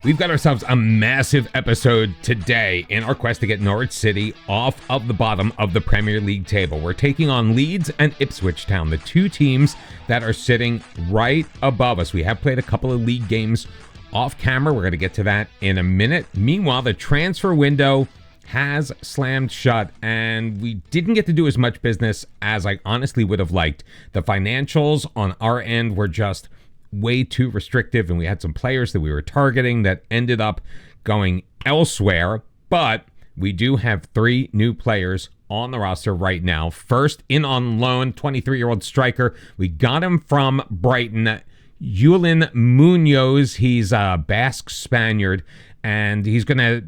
We've got ourselves a massive episode today in our quest to get Norwich City off of the bottom of the Premier League table. We're taking on Leeds and Ipswich Town, the two teams that are sitting right above us. We have played a couple of league games off camera. We're going to get to that in a minute. Meanwhile, the transfer window has slammed shut, and we didn't get to do as much business as I honestly would have liked. The financials on our end were just way too restrictive, and we had some players that we were targeting that ended up going elsewhere. But we do have three new players on the roster right now. First, in on loan, 23-year-old striker. We got him from Brighton, Julian Munoz. He's a Basque Spaniard, and he's going to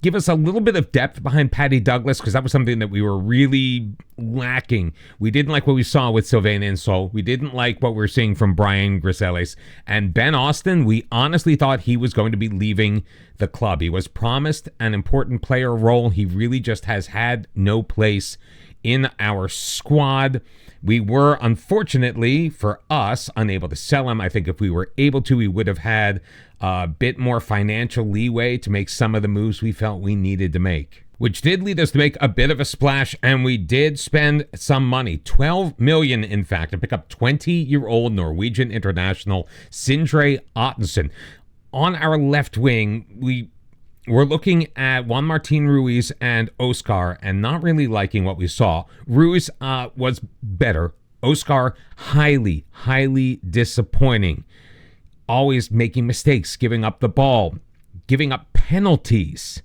give us a little bit of depth behind Paddy Douglas, because that was something that we were really lacking. We didn't like what we saw with Sylvain Insol. We didn't like what we were seeing from Brian Griselles. And Ben Austin, we honestly thought he was going to be leaving the club. He was promised an important player role. He really just has had no place in our squad. We were, unfortunately for us, unable to sell him. I think if we were able to, we would have had a bit more financial leeway to make some of the moves we felt we needed to make, which did lead us to make a bit of a splash, and we did spend some money, 12 million in fact, to pick up 20-year-old Norwegian international Sindre Ottensen. On our left wing, we're looking at Juan Martin Ruiz and Oscar and not really liking what we saw. Ruiz was better. Oscar, highly disappointing. Always making mistakes, giving up the ball, giving up penalties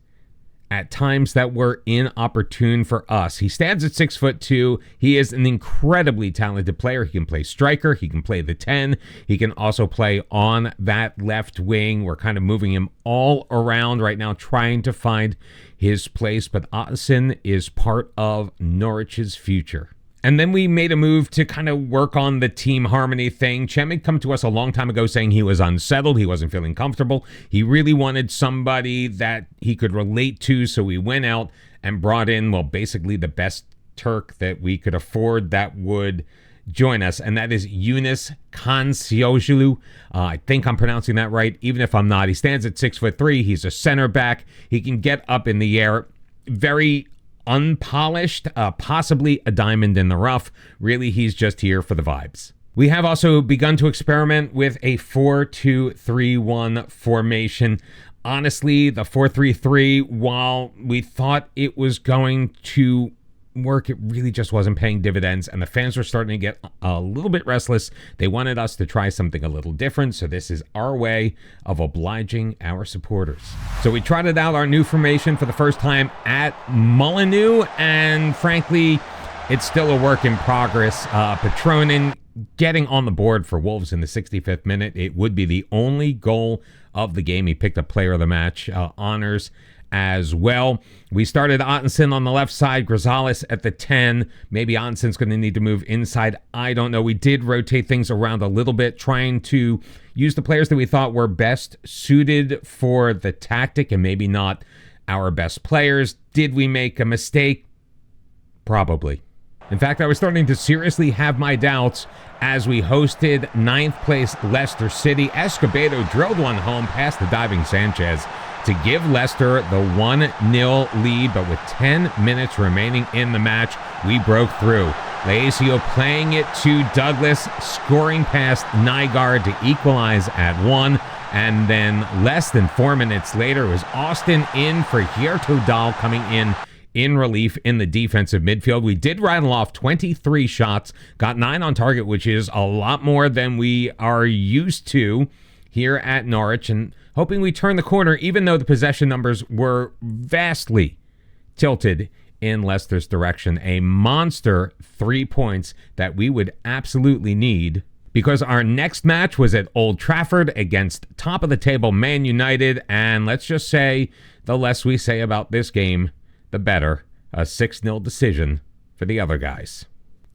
at times that were inopportune for us. He stands at 6'2". He is an incredibly talented player. He can play striker. He can play the 10. He can also play on that left wing. We're kind of moving him all around right now, trying to find his place. But Ottensen is part of Norwich's future. And then we made a move to kind of work on the team harmony thing. Chem had come to us a long time ago saying he was unsettled. He wasn't feeling comfortable. He really wanted somebody that he could relate to. So we went out and brought in, well, basically the best Turk that we could afford that would join us. And that is Yunus Kansioglu. I think I'm pronouncing that right, even if I'm not. He stands at 6'3". He's a center back. He can get up in the air. Very unpolished, possibly a diamond in the rough. Really, he's just here for the vibes. We have also begun to experiment with a 4-2-3-1 formation. Honestly, the 4-3-3, while we thought it was going to work, it really just wasn't paying dividends, and the fans were starting to get a little bit restless. They wanted us to try something a little different, so this is our way of obliging our supporters. So we trotted out our new formation for the first time at Molyneux, and frankly, it's still a work in progress. Petronin getting on the board for Wolves in the 65th minute. It would be the only goal of the game. He picked up player of the match honors as well. We started Ottensen on the left side, Grisales at the 10. Maybe Ottensen's going to need to move inside. I don't know. We did rotate things around a little bit, trying to use the players that we thought were best suited for the tactic and maybe not our best players. Did we make a mistake? Probably. In fact, I was starting to seriously have my doubts as we hosted 9th place Leicester City. Escobedo drilled one home past the diving Sanchez to give Leicester the 1-0 lead, but with 10 minutes remaining in the match, we broke through. Laesio playing it to Douglas, scoring past Nygaard to equalize at 1, and then less than 4 minutes later, it was Austin in for Hierto Dahl coming in relief in the defensive midfield. We did rattle off 23 shots, got 9 on target, which is a lot more than we are used to here at Norwich, and hoping we turn the corner, even though the possession numbers were vastly tilted in Leicester's direction. A monster 3 points that we would absolutely need, because our next match was at Old Trafford against top-of-the-table Man United, and let's just say, the less we say about this game, the better. A 6-0 decision for the other guys.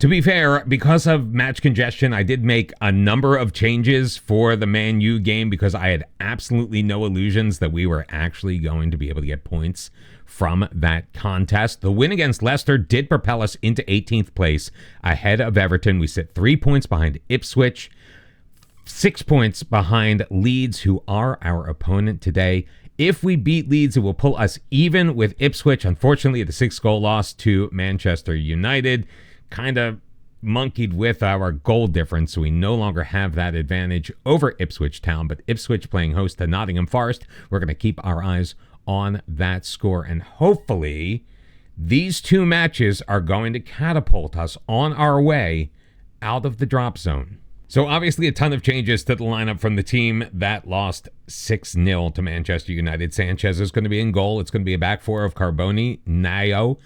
To be fair, because of match congestion, I did make a number of changes for the Man U game because I had absolutely no illusions that we were actually going to be able to get points from that contest. The win against Leicester did propel us into 18th place ahead of Everton. We sit 3 points behind Ipswich. 6 points behind Leeds, who are our opponent today. If we beat Leeds, it will pull us even with Ipswich. Unfortunately, the 6-goal loss to Manchester United kind of monkeyed with our goal difference, so we no longer have that advantage over Ipswich Town. But Ipswich playing host to Nottingham Forest, we're going to keep our eyes on that score. And hopefully, these 2 matches are going to catapult us on our way out of the drop zone. So obviously a ton of changes to the lineup from the team that lost 6-0 to Manchester United. Sanchez is going to be in goal. It's going to be a back 4 of Carboni, Nayo,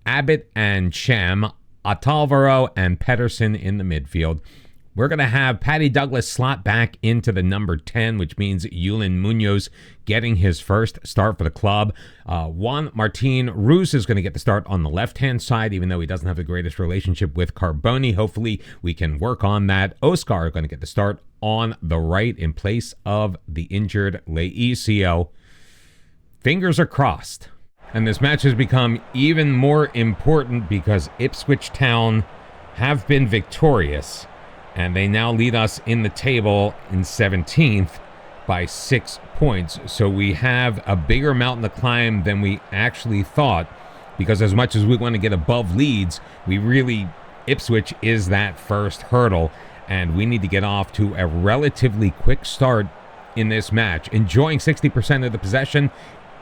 Abbott, and Chem, Otalvaro, and Pedersen in the midfield. We're going to have Paddy Douglas slot back into the number 10, which means Yulin Munoz getting his first start for the club. Juan Martin Ruz is going to get the start on the left-hand side, even though he doesn't have the greatest relationship with Carboni. Hopefully, we can work on that. Oscar is going to get the start on the right in place of the injured Laisio. Fingers are crossed. And this match has become even more important because Ipswich Town have been victorious. And they now lead us in the table in 17th by 6 points. So we have a bigger mountain to climb than we actually thought. Because as much as we want to get above Leeds, Ipswich is that first hurdle. And we need to get off to a relatively quick start in this match. Enjoying 60% of the possession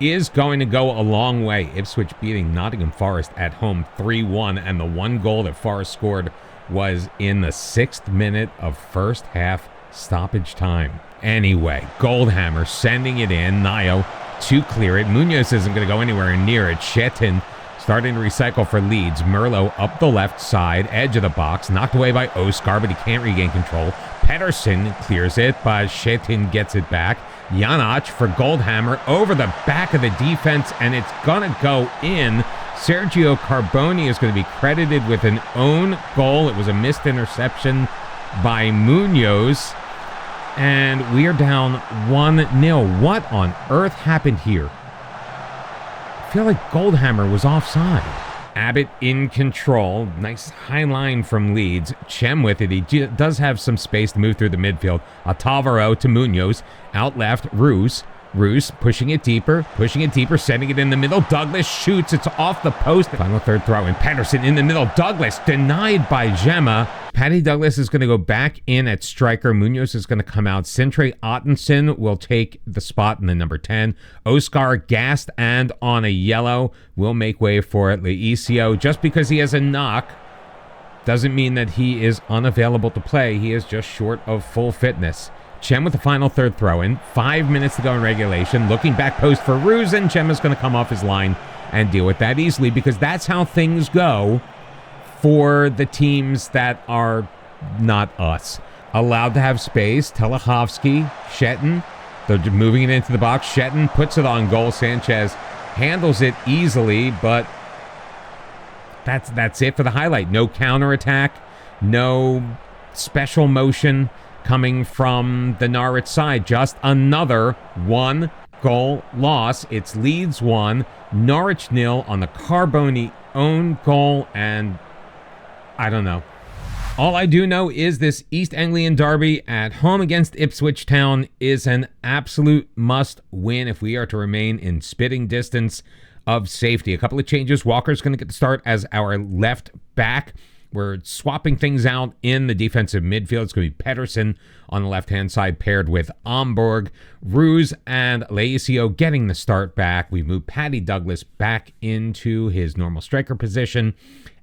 is going to go a long way. Ipswich beating Nottingham Forest at home 3-1. And the 1 goal that Forest scored was in the 6th minute of first half stoppage time. Anyway, Goldhammer sending it in. Nayo to clear it. Munoz isn't going to go anywhere near it. Shetin starting to recycle for Leeds. Merlo up the left side, edge of the box. Knocked away by Oscar, but he can't regain control. Pedersen clears it, but Shetin gets it back. Janac for Goldhammer over the back of the defense, and it's going to go in. Sergio Carboni is going to be credited with an own goal. It was a missed interception by Munoz. And we are down 1-0. What on earth happened here? I feel like Goldhammer was offside. Abbott in control. Nice high line from Leeds. Chem with it. He does have some space to move through the midfield. Otalvaro to Munoz. Out left, Roos pushing it deeper, sending it in the middle. Douglas shoots. It's off the post. Final third throw in. Pedersen in the middle. Douglas denied by Gemma. Paddy Douglas is going to go back in at striker. Munoz is going to come out. Sindre Ottensen will take the spot in the number 10. Oscar gassed and on a yellow will make way for Laisio. Just because he has a knock doesn't mean that he is unavailable to play. He is just short of full fitness. Chem with the final third throw in. 5 minutes to go in regulation. Looking back post for Ruz, and Chem is going to come off his line and deal with that easily because that's how things go for the teams that are not us. Allowed to have space. Telehovsky, Shetin, they're moving it into the box. Shetin puts it on goal. Sanchez handles it easily, but that's it for the highlight. No counterattack, no special motion coming from the Norwich side. Just another 1-goal loss. It's Leeds 1, Norwich 0 on the Carboni own goal, and I don't know. All I do know is this East Anglian derby at home against Ipswich Town is an absolute must-win if we are to remain in spitting distance of safety. A couple of changes. Walker's going to get the start as our left back. We're swapping things out in the defensive midfield. It's going to be Pedersen on the left-hand side paired with Omborg. Ruz and Laisio getting the start back. We move Paddy Douglas back into his normal striker position.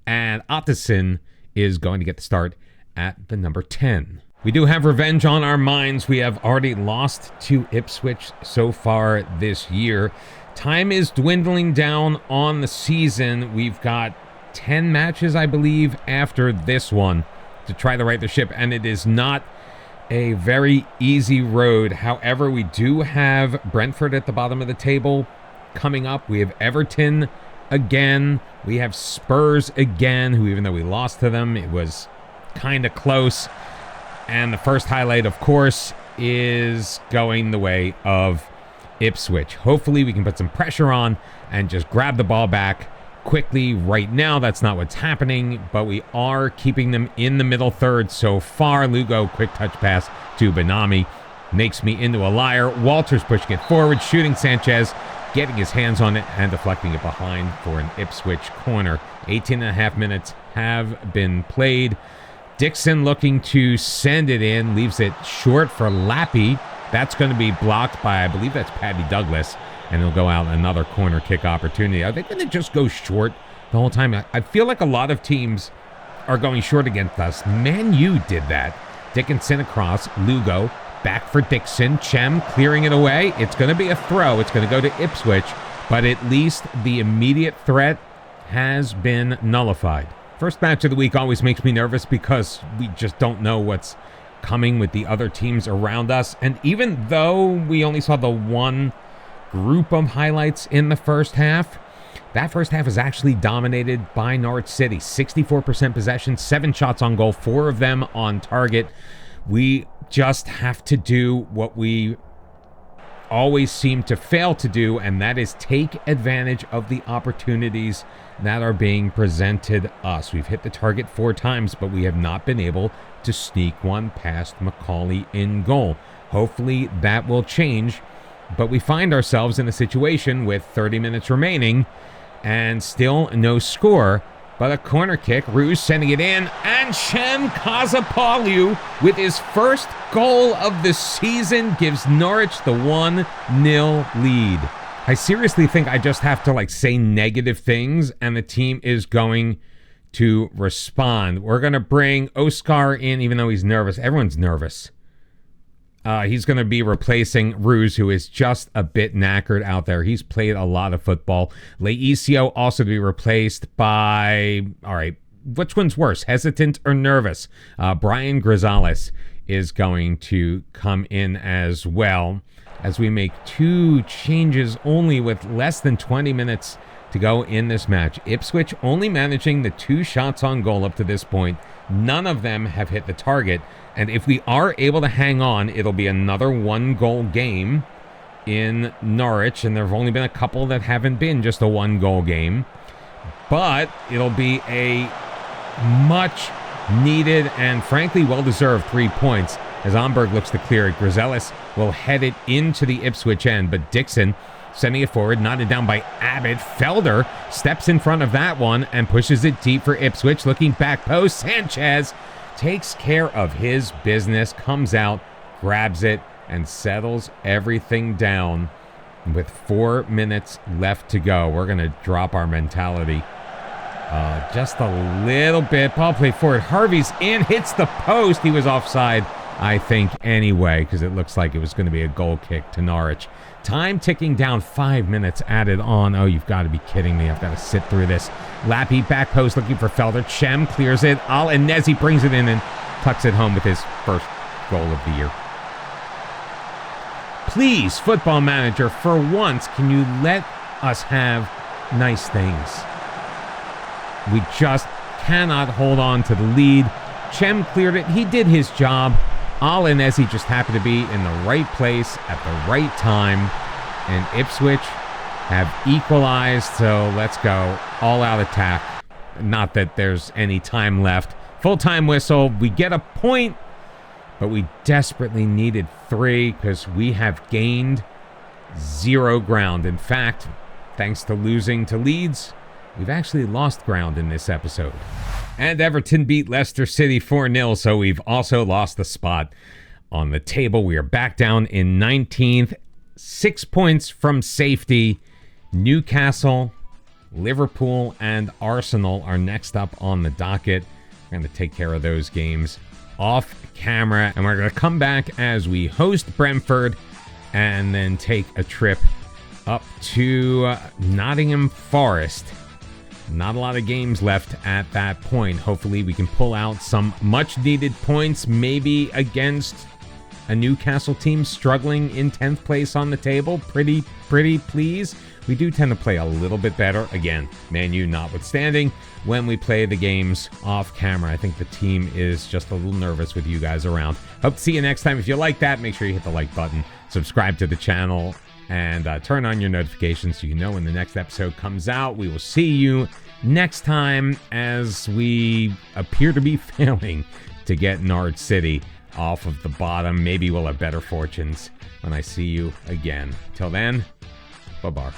And Otteson is going to get the start at the number 10. We do have revenge on our minds. We have already lost to Ipswich so far this year. Time is dwindling down on the season. We've got 10 matches, I believe, after this one to try to right the ship, and it is not a very easy road. However, we do have Brentford at the bottom of the table coming up. We have Everton again. We have Spurs again, who, even though we lost to them, it was kind of close. And the first highlight, of course, is going the way of Ipswich. Hopefully we can put some pressure on and just grab the ball back quickly right now. That's not what's happening, but we are keeping them in the middle third so far. Lugo, quick touch pass to Benami. Makes me into a liar. Walters pushing it forward, shooting Sanchez, getting his hands on it and deflecting it behind for an Ipswich corner. 18.5 minutes have been played. Dixon looking to send it in, leaves it short for Lappy. That's going to be blocked by, I believe that's Paddy Douglas, and he'll go out another corner kick opportunity. Are they going to just go short the whole time? I feel like a lot of teams are going short against us. Man U did that. Dickinson across, Lugo, back for Dixon, Chem clearing it away. It's going to be a throw. It's going to go to Ipswich, but at least the immediate threat has been nullified. First match of the week always makes me nervous because we just don't know what's coming with the other teams around us. And even though we only saw the one group of highlights in the first half, that first half is actually dominated by Norwich City. 64% possession, 7 shots on goal, 4 of them on target. We just have to do what we always seem to fail to do, and that is take advantage of the opportunities that are being presented us. We've hit the target 4 times, but we have not been able to sneak one past Macaulay in goal. Hopefully that will change, but we find ourselves in a situation with 30 minutes remaining and still no score, but a corner kick. Ruse sending it in, and Cem Kazapalu with his first goal of the season gives Norwich the 1-0 lead. I seriously think I just have to say negative things and the team is going to respond. We're going to bring Oscar in, even though he's nervous. Everyone's nervous. He's going to be replacing Ruse, who is just a bit knackered out there. He's played a lot of football. Leisio also to be replaced by, all right, which one's worse, hesitant or nervous? Brian Grisales is going to come in as well as we make 2 changes only with less than 20 minutes to go in this match. Ipswich only managing the 2 shots on goal up to this point. None of them have hit the target. And if we are able to hang on, it'll be another 1-goal game in Norwich. And there have only been a couple that haven't been just a 1-goal game. But it'll be a much needed and frankly well-deserved 3 points as Omberg looks to clear it. Grisales will head it into the Ipswich end, but Dixon sending it forward, knotted down by Abbott. Felder steps in front of that one and pushes it deep for Ipswich. Looking back post, Sanchez takes care of his business, comes out, grabs it, and settles everything down. With 4 minutes left to go, we're going to drop our mentality just a little bit. Ball play forward. Harvey's in, hits the post. He was offside, I think, anyway, because it looks like it was going to be a goal kick to Norwich. Time ticking down, 5 minutes added on. Oh, you've got to be kidding me. I've got to sit through this. Lappy back post looking for Felder. Chem clears it. Al-Enezi brings it in and tucks it home with his first goal of the year. Please, Football Manager, for once, can you let us have nice things? We just cannot hold on to the lead. Chem cleared it. He did his job. Al-Enezi just happened to be in the right place at the right time. And Ipswich have equalized, so let's go. All-out attack. Not that there's any time left. Full-time whistle. We get a point, but we desperately needed 3 because we have gained 0 ground. In fact, thanks to losing to Leeds, we've actually lost ground in this episode. And Everton beat Leicester City 4-0, so we've also lost the spot on the table. We are back down in 19th, 6 points from safety. Newcastle, Liverpool, and Arsenal are next up on the docket. We're going to take care of those games off camera, and we're going to come back as we host Brentford and then take a trip up to Nottingham Forest. Not a lot of games left at that point. Hopefully we can pull out some much needed points, maybe against a Newcastle team struggling in 10th place on the table. Pretty please. We do tend to play a little bit better. Again, Man U notwithstanding, when we play the games off camera. I think the team is just a little nervous with you guys around. Hope to see you next time. If you like that, make sure you hit the like button, subscribe to the channel, and turn on your notifications so you know when the next episode comes out. We will see you next time as we appear to be failing to get Norwich City off of the bottom. Maybe we'll have better fortunes when I see you again. Till then, bye-bye.